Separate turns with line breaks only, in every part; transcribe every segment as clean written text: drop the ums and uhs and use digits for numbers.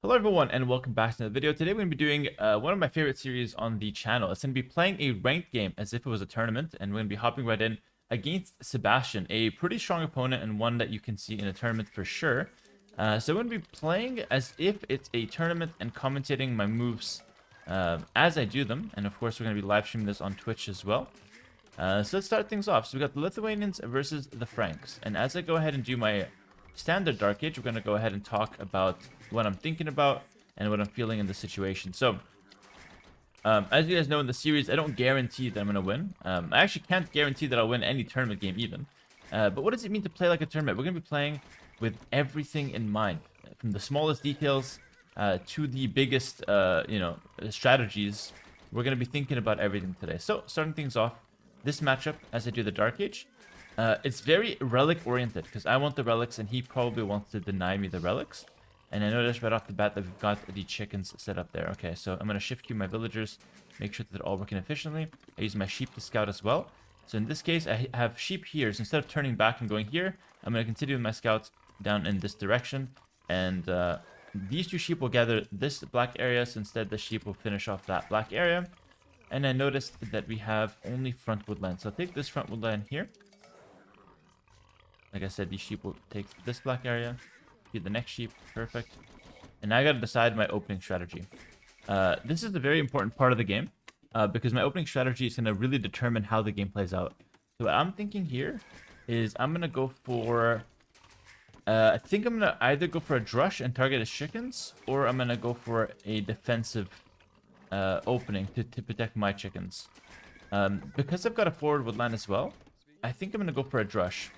Hello everyone and welcome back to the video. Today we're going to be doing one of my favorite series on the channel. It's going to be playing a ranked game as if it was a tournament, and we're going to be hopping right in against Sebastian, a pretty strong opponent and one that you can see in a tournament for sure. So we're going to be playing as if it's a tournament and commentating my moves as I do them, and of course we're going to be live streaming this on Twitch as well. So let's start things off. So we got the Lithuanians versus the Franks, and as I go ahead and do my standard Dark Age, we're going to go ahead and talk about what I'm thinking about and what I'm feeling in the situation. So, as you guys know in the series, I don't guarantee that I'm going to win. I actually can't guarantee that I'll win any tournament game even. But what does it mean to play like a tournament? We're going to be playing with everything in mind, from the smallest details to the biggest, strategies. We're going to be thinking about everything today. So, starting things off, this matchup, as I do the Dark Age, it's very relic oriented because I want the relics and he probably wants to deny me the relics. And I noticed right off the bat that we've got the chickens set up there. Okay, so I'm going to shift queue my villagers, make sure that they're all working efficiently. I use my sheep to scout as well. So in this case, I have sheep here. So instead of turning back and going here, I'm going to continue with my scouts down in this direction. And these two sheep will gather this black area. So instead, the sheep will finish off that black area. And I noticed that we have only front woodland. So I'll take this front woodland here. Like I said, these sheep will take this black area. Get the next sheep. Perfect. And now I gotta decide my opening strategy. This is a very important part of the game. Because my opening strategy is gonna really determine how the game plays out. So what I'm thinking here is I'm gonna go for... I think I'm gonna either go for a drush and target his chickens, or I'm gonna go for a defensive opening to protect my chickens. Because I've got a forward woodland as well, I think I'm gonna go for a drush.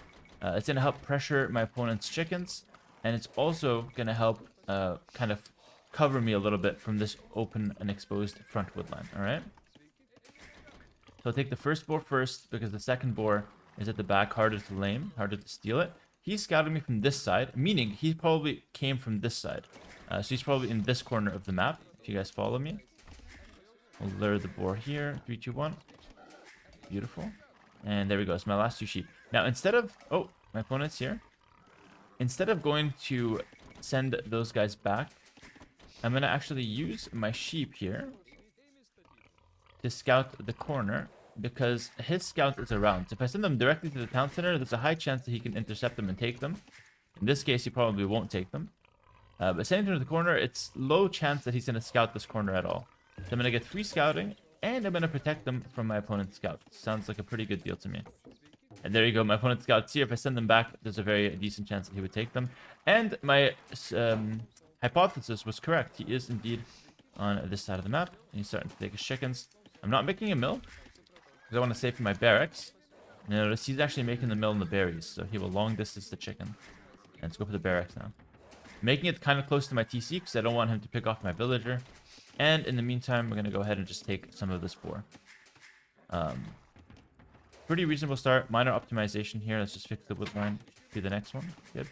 It's gonna help pressure my opponent's chickens, and it's also gonna help kind of cover me a little bit from this open and exposed front woodland. All right. So I'll take the first boar first because the second boar is at the back, harder to lame, harder to steal it. He's scouting me from this side, meaning he probably came from this side. So he's probably in this corner of the map. If you guys follow me, we'll lure the boar here. 3, 2, 1. Beautiful. And there we go. It's my last two sheep. Now, instead of... Oh, my opponent's here. Instead of going to send those guys back, I'm going to actually use my sheep here to scout the corner because his scout is around. So if I send them directly to the town center, there's a high chance that he can intercept them and take them. In this case, he probably won't take them. But sending them to the corner, it's low chance that he's going to scout this corner at all. So I'm going to get free scouting, and I'm going to protect them from my opponent's scout. Sounds like a pretty good deal to me. And there you go, my opponent's scouts here. If I send them back, there's a very decent chance that he would take them. And my hypothesis was correct. He is indeed on this side of the map. And he's starting to take his chickens. I'm not making a mill, because I want to save for my barracks. And notice he's actually making the mill in the berries. So he will long distance the chicken. And let's go for the barracks now. Making it kind of close to my TC, because I don't want him to pick off my villager. And in the meantime, we're going to go ahead and just take some of this boar. Pretty reasonable start. Minor optimization here. Let's just fix the woodline. Do the next one. Good.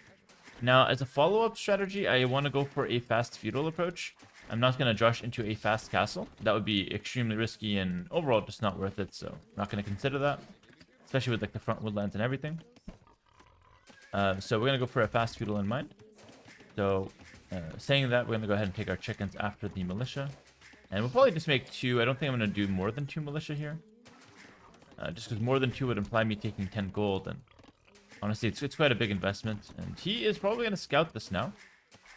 Now, as a follow-up strategy, I want to go for a fast feudal approach. I'm not going to drush into a fast castle. That would be extremely risky and overall just not worth it. So I'm not going to consider that, especially with like the front woodlands and everything. So we're going to go for a fast feudal in mind. So saying that, we're going to go ahead and take our chickens after the militia. And we'll probably just make 2. I don't think I'm going to do more than 2 militia here. Just because more than 2 would imply me taking 10 gold. And honestly, it's quite a big investment. And he is probably going to scout this now.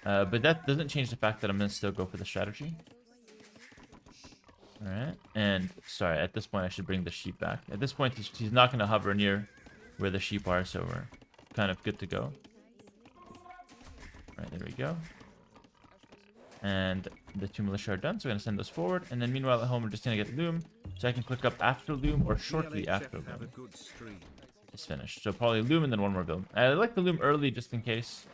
But that doesn't change the fact that I'm going to still go for the strategy. Alright. And sorry, at this point I should bring the sheep back. At this point, he's not going to hover near where the sheep are. So we're kind of good to go. Alright, there we go. And the 2 militia are done, so we're going to send those forward. And then meanwhile at home, we're just going to get loom. So I can click up after loom or shortly after loom. It's finished. So probably loom and then one more build. I like the loom early just in case.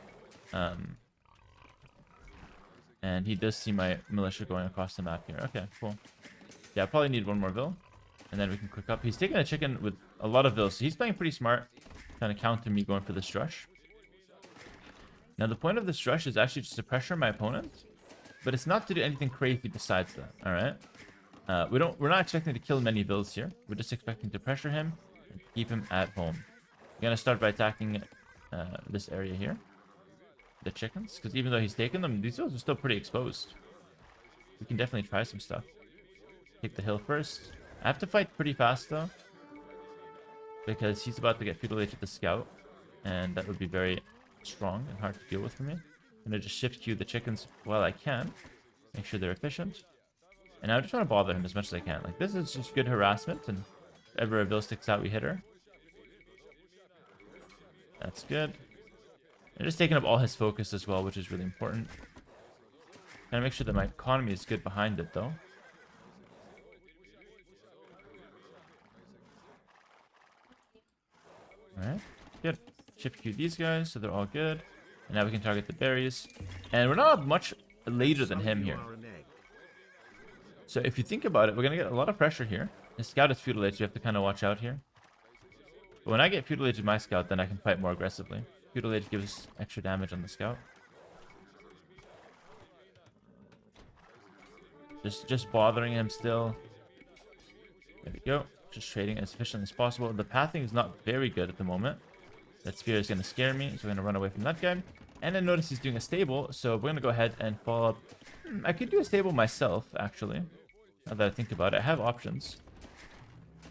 And he does see my militia going across the map here. Okay, cool. Yeah, I probably need one more vill. And then we can click up. He's taking a chicken with a lot of vills. So he's playing pretty smart. Trying to counter me going for this drush. Now the point of this drush is actually just to pressure my opponent. But it's not to do anything crazy besides that. Alright. We're not expecting to kill many vills here. We're just expecting to pressure him and keep him at home. We're gonna start by attacking this area here. the chickens, because even though he's taken them, these fields are still pretty exposed. We can definitely try some stuff. Take the hill first. I have to fight pretty fast though, because he's about to get feudal age with the scout, and that would be very strong and hard to deal with for me. I'm gonna just shift queue the chickens while I can, make sure they're efficient, and I just want to bother him as much as I can. Like, this is just good harassment, and if ever a bill sticks out, we hit her. That's good. And just taking up all his focus as well, which is really important. Gotta make sure that my economy is good behind it though. Alright, good. Shift queue these guys, so they're all good. And now we can target the berries. And we're not much later than him here. So if you think about it, we're going to get a lot of pressure here. His scout is feudal age, so you have to kind of watch out here. But when I get feudal age with my scout, then I can fight more aggressively. Feudal age gives extra damage on the scout. Just bothering him still. There we go. Just trading as efficiently as possible. The pathing is not very good at the moment. That spear is going to scare me, so we're going to run away from that guy. And then notice he's doing a stable, so we're going to go ahead and follow up. I could do a stable myself, actually. Now that I think about it, I have options.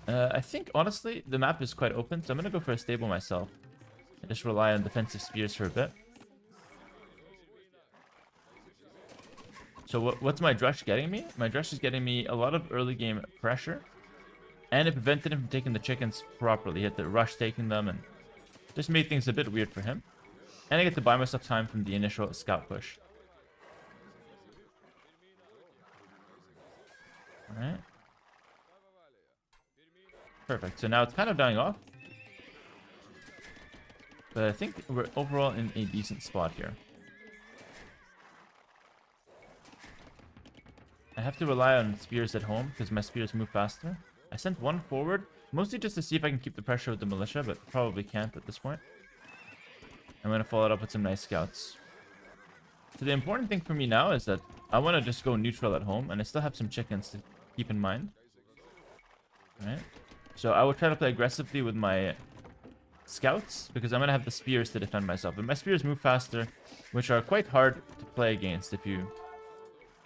I think, honestly, the map is quite open, so I'm going to go for a stable myself. And just rely on defensive spears for a bit. So what's my Drush getting me? My Drush is getting me a lot of early game pressure. And it prevented him from taking the chickens properly. He had to rush taking them and just made things a bit weird for him. And I get to buy myself time from the initial scout push. Alright. Perfect. So now it's kind of dying off. But I think we're overall in a decent spot here. I have to rely on spears at home because my spears move faster. I sent one forward, mostly just to see if I can keep the pressure with the militia, but probably can't at this point. I'm going to follow it up with some nice scouts. So the important thing for me now is that I want to just go neutral at home, and I still have some chickens to keep in mind. Alright. So I will try to play aggressively with my scouts, because I'm going to have the spears to defend myself. And my spears move faster, which are quite hard to play against if you've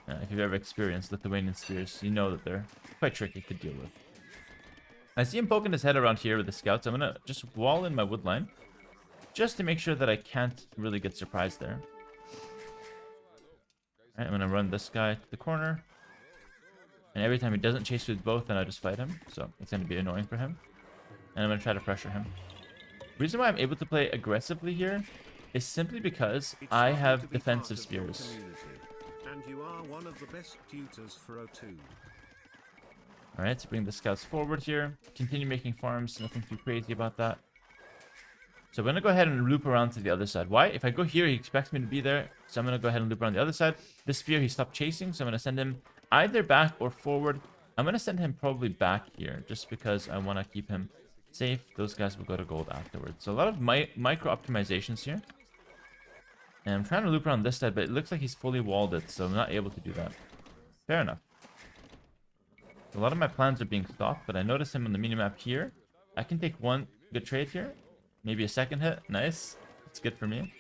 ever experienced Lithuanian spears. You know that they're quite tricky to deal with. I see him poking his head around here with the scouts. I'm going to just wall in my wood line, just to make sure that I can't really get surprised there. Alright, I'm going to run this guy to the corner. And every time he doesn't chase with both, then I just fight him. So it's going to be annoying for him. And I'm going to try to pressure him. The reason why I'm able to play aggressively here is simply because I have defensive spears.
And you are one of the best tutors for O2.
Alright, so bring the scouts forward here. Continue making farms. Nothing too crazy about that. So I'm going to go ahead and loop around to the other side. Why? If I go here, he expects me to be there. So I'm going to go ahead and loop around the other side. This spear, he stopped chasing. So I'm going to send him either back or forward. I'm going to send him probably back here, just because I want to keep him safe. Those guys will go to gold afterwards. So a lot of micro optimizations here. And I'm trying to loop around this side, but it looks like he's fully walled it. So I'm not able to do that. Fair enough. A lot of my plans are being stopped, but I notice him on the minimap here. I can take one good trade here. Maybe a second hit. Nice. It's good for me.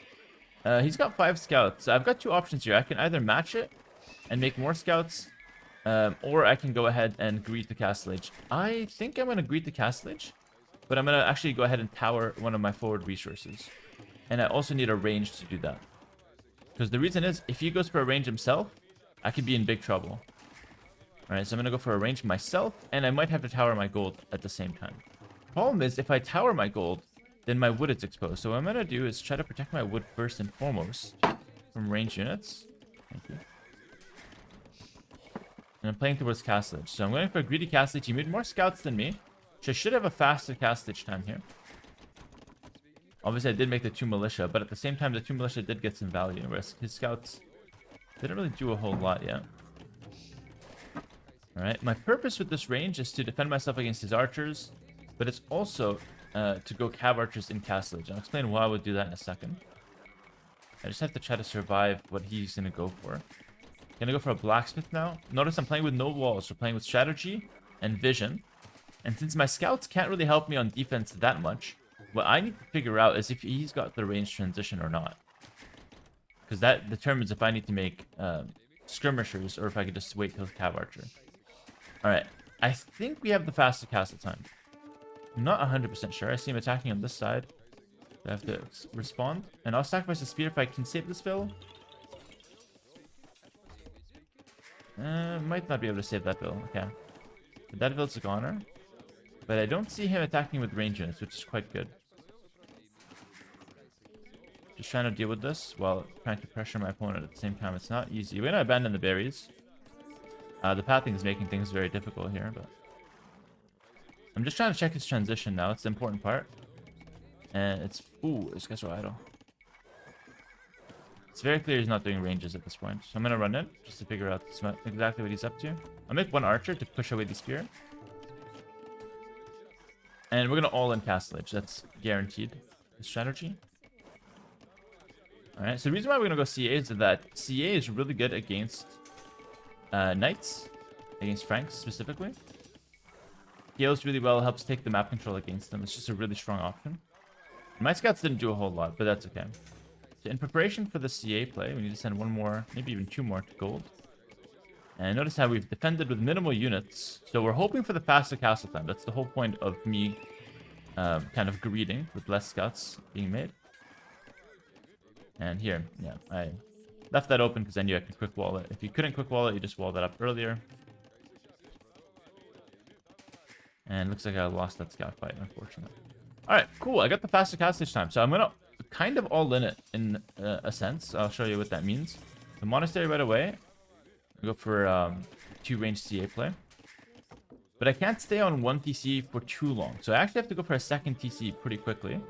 He's got 5 scouts. So I've got 2 options here. I can either match it and make more scouts, or I can go ahead and greet the Castle Age. I think I'm going to greet the Castle Age, but I'm going to actually go ahead and tower one of my forward resources. And I also need a range to do that. Because the reason is, if he goes for a range himself, I could be in big trouble. Alright, so I'm going to go for a range myself, and I might have to tower my gold at the same time. Problem is, if I tower my gold, then my wood is exposed. So what I'm going to do is try to protect my wood first and foremost from range units. Thank you. And I'm playing towards Castle Age. So I'm going for a greedy Castle Age. He made more scouts than me, so I should have a faster Castle Age time here. Obviously, I did make the 2 militia, but at the same time, the 2 militia did get some value, whereas his scouts didn't really do a whole lot yet. Alright, my purpose with this range is to defend myself against his archers, but it's also to go cav archers in Castle Age. I'll explain why I would do that in a second. I just have to try to survive what he's going to go for. Gonna go for a blacksmith now. Notice I'm playing with no walls, so playing with strategy and vision. And since my scouts can't really help me on defense that much, what I need to figure out is if he's got the range transition or not. because that determines if I need to make skirmishers or if I could just wait till Cav Archer. Alright, I think we have the fastest castle time. I'm not 100% sure. I see him attacking on this side. I have to respond. And I'll sacrifice a spear if I can save this bill. Might not be able to save that bill. Okay. But that bill's a goner. But I don't see him attacking with range units, which is quite good. Just trying to deal with this while trying to pressure my opponent at the same time. It's not easy. We're going to abandon the berries. The pathing is making things very difficult here, but... I'm just trying to check his transition now. It's the important part. And it's... Ooh, this guy's idle. It's very clear he's not doing ranges at this point. So I'm going to run in just to figure out exactly what he's up to. I'll make one archer to push away the spear. And we're going to all-in Castle Age. That's guaranteed. The strategy. Alright, so the reason why we're going to go CA is that CA is really good against knights. Against Franks, specifically. Heals really well, helps take the map control against them. It's just a really strong option. My scouts didn't do a whole lot, but that's okay. So in preparation for the CA play, we need to send one more, maybe even two more to gold. And notice how we've defended with minimal units. So we're hoping for the faster castle time. That's the whole point of me kind of greeting with less scouts being made. And here, yeah, I left that open because I knew I could quick wall it. If you couldn't quick wall it, you just wall that up earlier. And looks like I lost that scout fight, unfortunately. Alright, cool. I got the faster castle time. So I'm going to kind of all in it in a sense. I'll show you what that means. The monastery right away. I go for 2 range CA play. But I can't stay on 1 TC for too long. So I actually have to go for a second TC pretty quickly.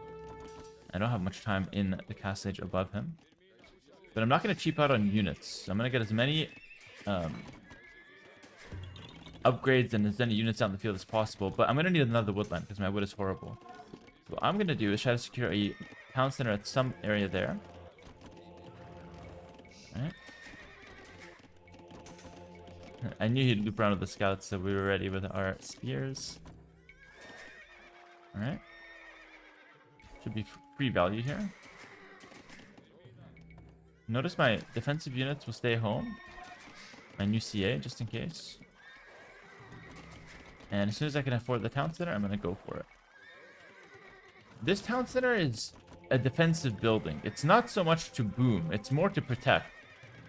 I don't have much time in the castle age above him. But I'm not going to cheap out on units. I'm going to get as many upgrades and as many units out in the field as possible. But I'm going to need another woodland because my wood is horrible. So what I'm going to do is try to secure a town center at some area there. Alright. I knew he'd loop around with the scouts, so we were ready with our spears. Alright. Should be free value here. Notice my defensive units will stay home. My new CA, just in case. And as soon as I can afford the town center, I'm going to go for it. This town center is a defensive building. It's not so much to boom. It's more to protect.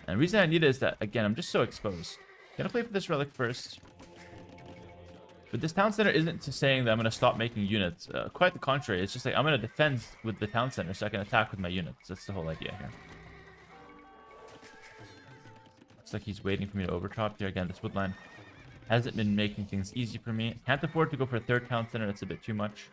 And the reason I need it is that, again, I'm just so exposed. Gonna play for this relic first. But this town center isn't to saying that I'm going to stop making units. Quite the contrary. It's just like I'm going to defend with the town center so I can attack with my units. That's the whole idea here. Looks like he's waiting for me to overtop here. Again, this woodline hasn't been making things easy for me. Can't afford to go for a third town center. That's a bit too much.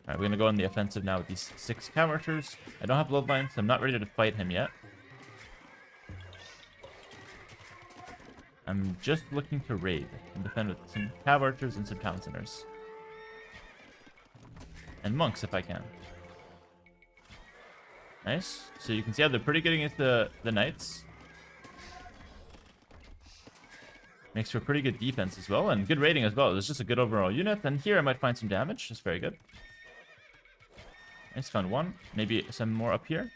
Alright, we're going to go on the offensive now with these 6 cav archers. I don't have bloodlines, so I'm not ready to fight him yet. I'm just looking to raid and defend with some cav archers and some town centers. And monks if I can. Nice. So you can see how they're pretty good against the knights. Makes for pretty good defense as well, and good raiding as well. It's just a good overall unit. And here I might find some damage. That's very good. Nice, found one. Maybe some more up here.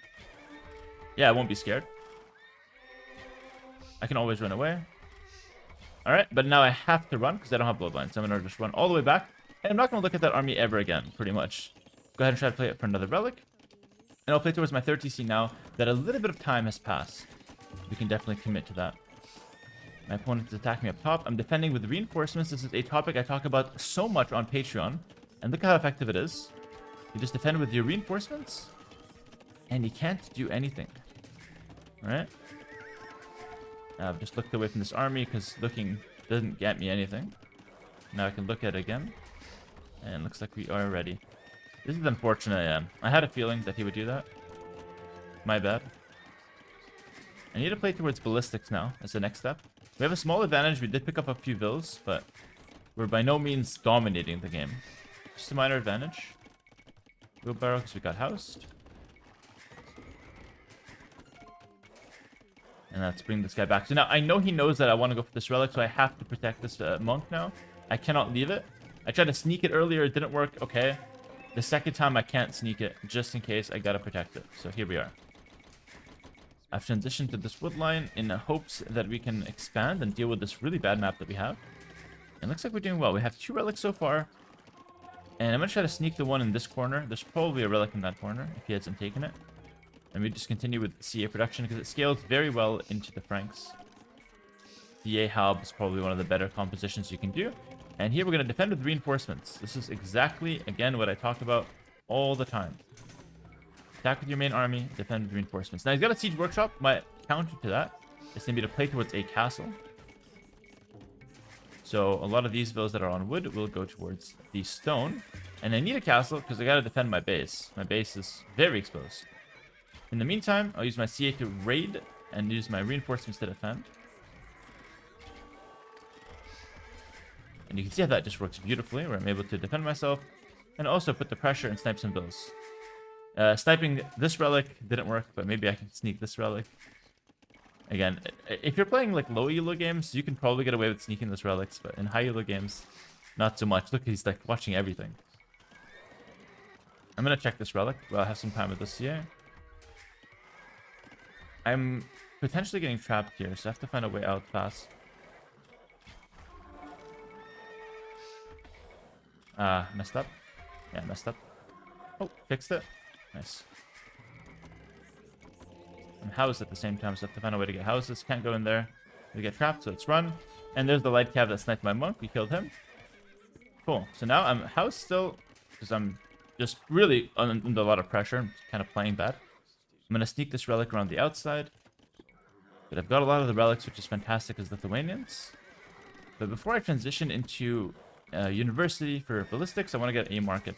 Yeah, I won't be scared. I can always run away. Alright, but now I have to run because I don't have bloodlines. So I'm going to just run all the way back. And I'm not going to look at that army ever again, pretty much. Go ahead and try to play it for another relic. And I'll play towards my third TC now that a little bit of time has passed. We can definitely commit to that. My opponent is attacking me up top. I'm defending with reinforcements. This is a topic I talk about so much on Patreon. And look how effective it is. You just defend with your reinforcements, and you can't do anything. Alright? I've just looked away from this army, because looking doesn't get me anything. Now I can look at it again. And looks like we are ready. This is unfortunate, yeah. I had a feeling that he would do that. My bad. I need to play towards ballistics now, as the next step. We have a small advantage. We did pick up a few vills, but we're by no means dominating the game. Just a minor advantage. Wheelbarrow because we got housed. And let's bring this guy back. So now I know he knows that I want to go for this relic, so I have to protect this monk now. I cannot leave it. I tried to sneak it earlier. It didn't work. Okay. The second time I can't sneak it, just in case I gotta protect it. So here we are. I've transitioned to this wood line in the hopes that we can expand and deal with this really bad map that we have. It looks like we're doing well. We have 2 relics so far. And I'm going to try to sneak the one in this corner. There's probably a relic in that corner if he hasn't taken it. And we just continue with CA production because it scales very well into the Franks. CA Halb is probably one of the better compositions you can do. And here we're going to defend with reinforcements. This is exactly, again, what I talk about all the time. Attack with your main army, defend with reinforcements. Now he's got a siege workshop. My counter to that is going to be to play towards a castle. So a lot of these villas that are on wood will go towards the stone. And I need a castle because I got to defend my base. My base is very exposed. In the meantime, I'll use my CA to raid and use my reinforcements to defend. And you can see how that just works beautifully, where I'm able to defend myself and also put the pressure and snipe some villas. Sniping this relic didn't work, but maybe I can sneak this relic. Again, if you're playing like low elo games, you can probably get away with sneaking those relics, but in high elo games, not so much. Look, he's like watching everything. I'm gonna check this relic while I have some time with this CA. I'm potentially getting trapped here, so I have to find a way out fast. Messed up. Yeah, messed up. Oh, fixed it. Nice. I'm housed at the same time, so I have to find a way to get houses. Can't go in there. We get trapped, so let's run. And there's the light cav that sniped my monk. We killed him. Cool. So now I'm housed still, because I'm just really under a lot of pressure. I'm kind of playing bad. I'm going to sneak this relic around the outside. But I've got a lot of the relics, which is fantastic as Lithuanians. But before I transition into university for ballistics, I want to get a market.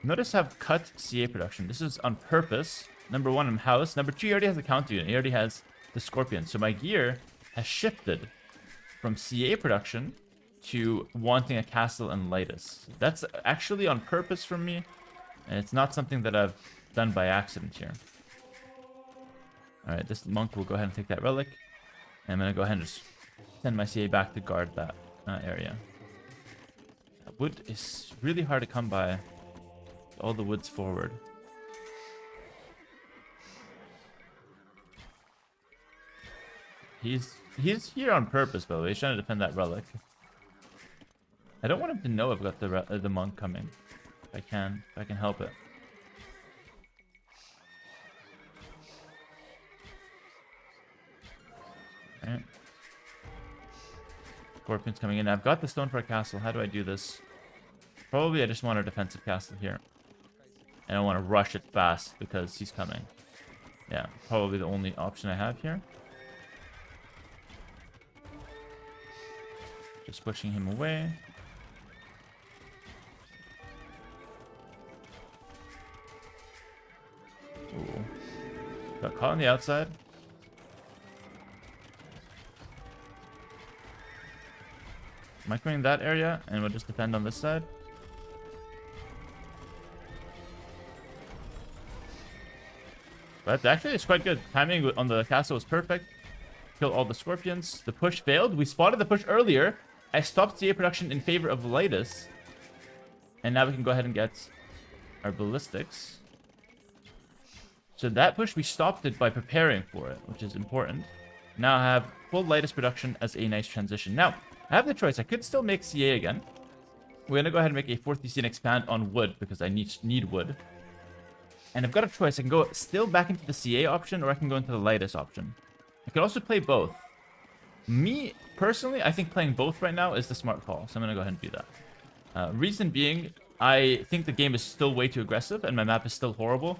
Notice I've cut CA production. This is on purpose. Number 1, I'm housed. Number 2, he already has a counter unit. He already has the Scorpion. So my gear has shifted from CA production to wanting a castle and Lightus. That's actually on purpose from me. And it's not something that I've done by accident here. Alright, this monk will go ahead and take that relic. And I'm going to go ahead and just send my CA back to guard that area. Wood is really hard to come by. All the wood's forward. He's here on purpose, by the way. He's trying to defend that relic. I don't want him to know I've got the monk coming. If I can help it. Alright. Scorpion's coming in. I've got the stone for a castle. How do I do this? Probably I just want a defensive castle here. And I want to rush it fast because he's coming. Yeah, probably the only option I have here. Just pushing him away. Ooh. Got caught on the outside. Am I coming that area? And we'll just defend on this side. But actually, it's quite good. Timing on the castle was perfect. Kill all the scorpions. The push failed. We spotted the push earlier. I stopped CA production in favor of Lightus. And now we can go ahead and get our ballistics. So that push, we stopped it by preparing for it, which is important. Now I have full Lightus production as a nice transition. Now, I have the choice. I could still make CA again. We're going to go ahead and make a 4th DC and expand on wood because I need wood. And I've got a choice. I can go still back into the CA option or I can go into the Lightus option. I could also play both. Me, personally, I think playing both right now is the smart call. So I'm going to go ahead and do that. Reason being, I think the game is still way too aggressive and my map is still horrible.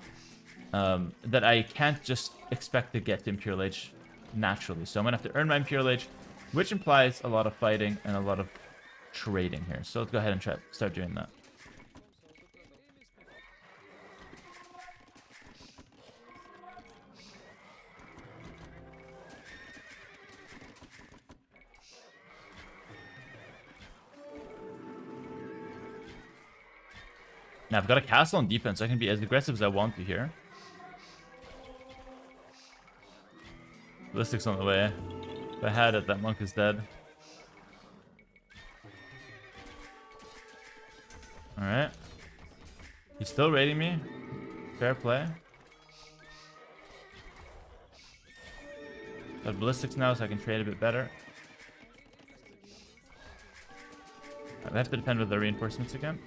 That I can't just expect to get to Imperial Age naturally. So I'm going to have to earn my Imperial Age, which implies a lot of fighting and a lot of trading here. So let's go ahead and start doing that. Now I've got a castle on defense, so I can be as aggressive as I want to here. Ballistics on the way. If I had it, that monk is dead. Alright. He's Still raiding me. Fair play. Got ballistics now, so I can trade a bit better. I have to defend with the reinforcements again.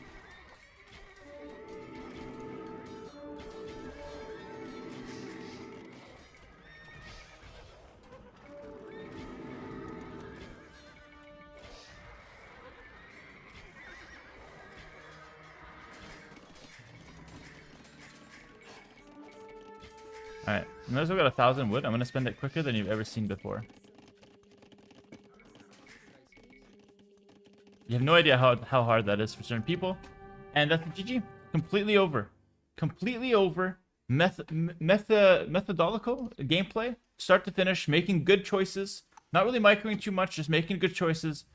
Alright, notice we got 1,000 wood. I'm going to spend it quicker than you've ever seen before. You have no idea how hard that is for certain people. And that's the GG. Completely over. Completely over. Methodological gameplay. Start to finish. Making good choices. Not really microing too much. Just making good choices.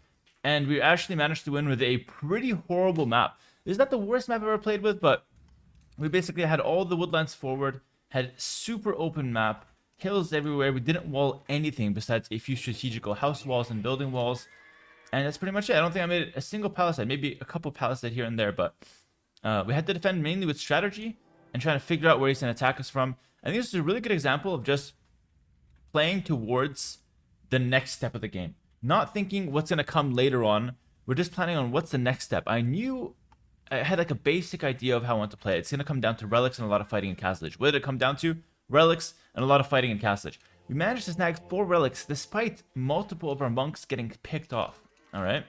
And we actually managed to win with a pretty horrible map. This is not the worst map I've ever played with, but we basically had all the woodlands forward. Had super open map. Hills everywhere. We didn't wall anything besides a few strategical house walls and building walls. And that's pretty much it. I don't think I made a single palisade. Maybe a couple palisade here and there, but we had to defend mainly with strategy and trying to figure out where he's going to attack us from. I think this is a really good example of just playing towards the next step of the game. Not thinking what's going to come later on. We're just planning on what's the next step. I had like a basic idea of how I want to play it. It's going to come down to relics and a lot of fighting in castlage. What did it come down to? Relics and a lot of fighting in castlage. We managed to snag 4 relics despite multiple of our monks getting picked off. Alright?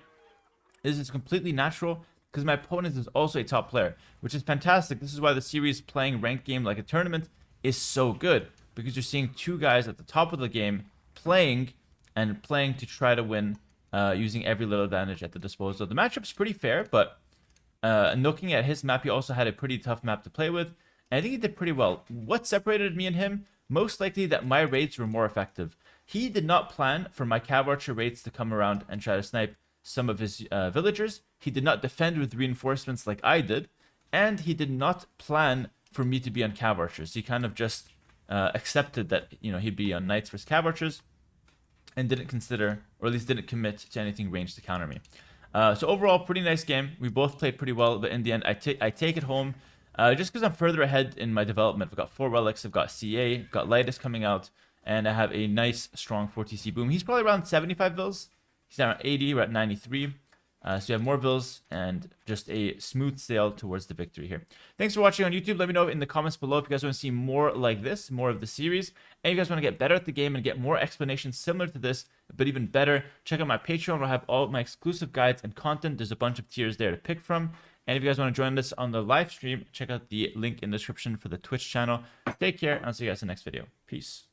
This is completely natural because my opponent is also a top player, which is fantastic. This is why the series playing ranked game like a tournament is so good, because you're seeing 2 guys at the top of the game playing to try to win using every little advantage at the disposal. The matchup's pretty fair, but looking at his map, he also had a pretty tough map to play with, and I think he did pretty well. What separated me and him? Most likely that my raids were more effective. He did not plan for my cav archer raids to come around and try to snipe some of his villagers. He did not defend with reinforcements like I did, and he did not plan for me to be on cav archers. He kind of just accepted that, you know, he'd be on knights versus cav archers, and didn't consider, or at least didn't commit to anything ranged to counter me. So overall, pretty nice game. We both played pretty well, but in the end, I take it home. Just because I'm further ahead in my development. I've got 4 relics, I've got CA, I've got Lightus coming out, and I have a nice, strong 4TC boom. He's probably around 75 vills. He's around 80, we're at 93. So you have more vills and just a smooth sail towards the victory here. Thanks for watching on YouTube. Let me know in the comments below if you guys want to see more like this, more of the series. And if you guys want to get better at the game and get more explanations similar to this, but even better, check out my Patreon where I have all my exclusive guides and content. There's a bunch of tiers there to pick from. And if you guys want to join us on the live stream, check out the link in the description for the Twitch channel. Take care, and I'll see you guys in the next video. Peace.